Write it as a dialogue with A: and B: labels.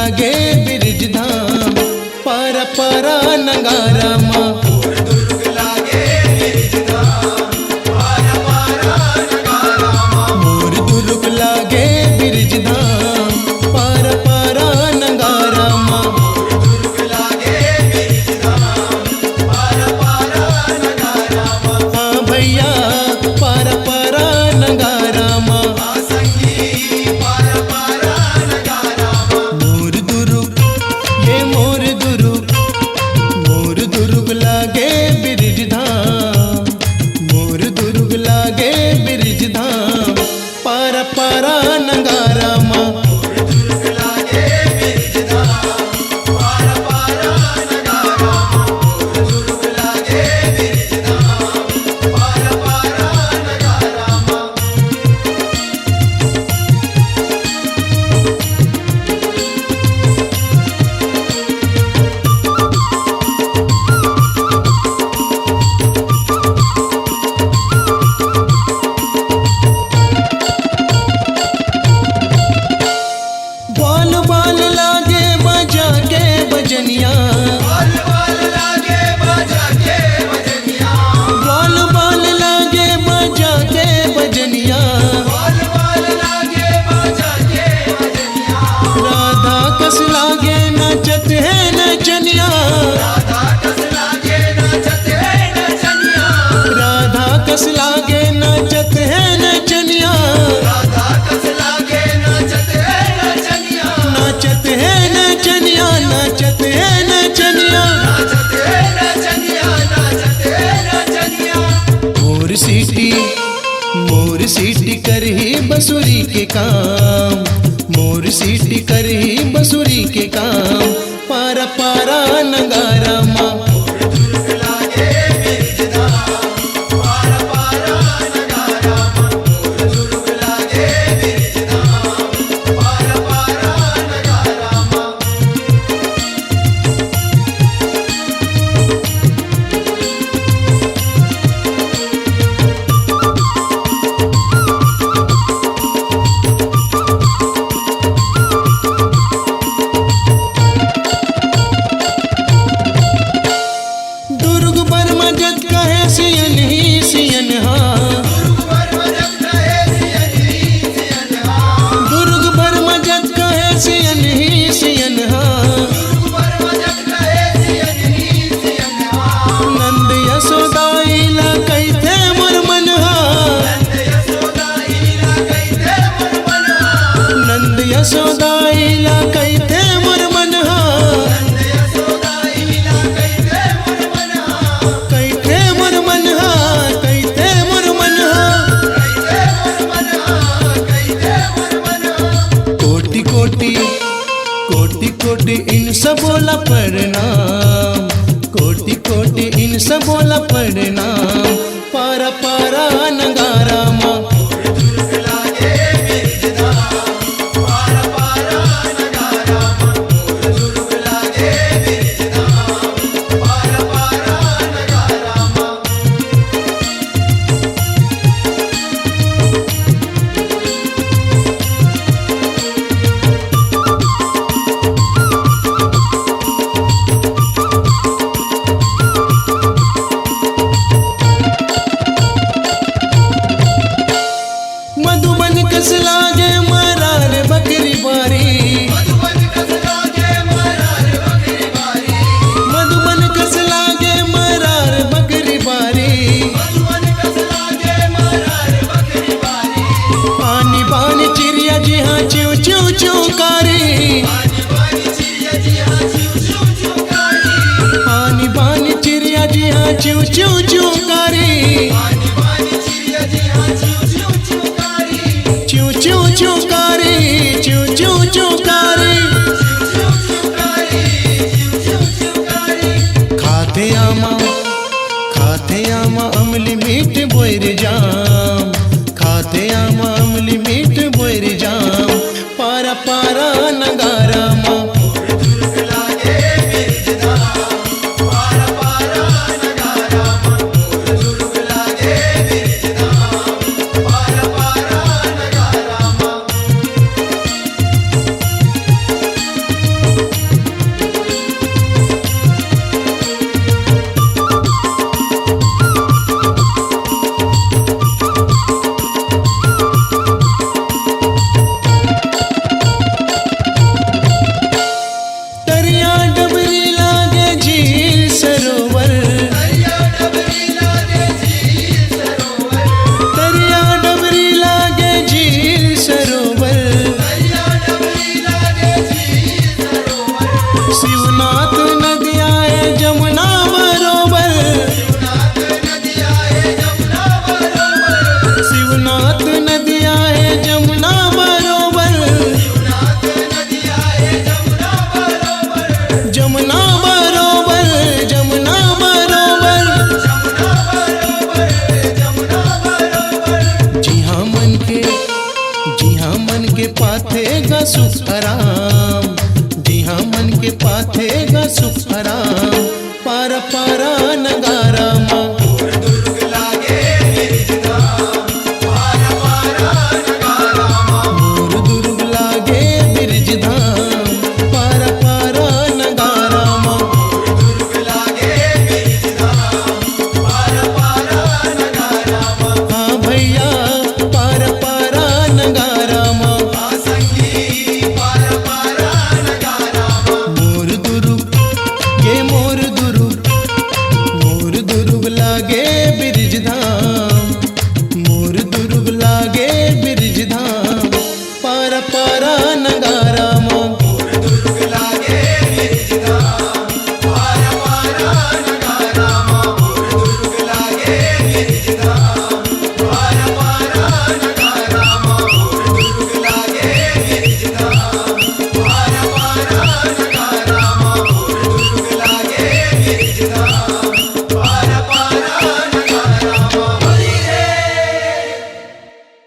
A: लागे बिरज धाम पारा पारा नगारा माँ मोर दुर्ग लागे बिरज धाम पारा पारा नगारा माँ हाँ भैया पारा पारा नगारा माँ मोर दुर्ग ये मोर दुर्ग लागे बिरज धाम मोर दुर्ग लागे बिरज धाम पारा पारा नगारा माँ बाल बाल लागे बजा के बजनिया बाल बाल लागे बजा के बजनिया राधा कस लागे नाचत है नचनिया राधा कस लागे नाचत है नचनिया नाचत है नचनिया मोर सीटी करही बसुरी के काम मोर सीटी करही बसुरी के काम पारा पारा नगारा माँ दुर्ग बर्मा जग कहे सियन ही सियन हाँ दुर्ग बर्मा जग कहे सियन ही सियन हाँ नंद यशोदाइला कहते मोर मन नंद यशोदाइला कहते मोर मन कोटि इन सबोला प्रणाम कोटि कोटि इन सबोला प्रणाम पारा पारा नगारा माँ मधुबन कस लागे मरार बकरी बारी मधुबन कस लागे मरार बकरी बारी पानी पानी चिड़िया जी हाँ चिव चिव चुकारी पानी पानी चिड़िया जी हाँ चिव चिव चुकारी खाते आमा अमली मीठ बोर जाम खाते आमा अमली मीठ बोर जाम पारा पारा नगारा माँ शिवनाथ नदी आहे जमुना बरोबर, शिवनाथ नदी आहे जमुना बरोबर, जमुना बरोबर, जमुना बरोबर। जी हाँ मन के पाथेगा सुख आराम, जी हाँ मन के पाथेगा सुख आराम। पारा पारा नगारा माँ मोर दुर्ग लागे बिरज धाम, पारा पारा नगारा माँ हाँ भैया पारा पारा नगारा माँ मोर दुर्ग ये मोर दुर्ग लागे बिरज धाम, मोर दुर्ग लागे बिरज धाम। पारा पारा नगारा माँ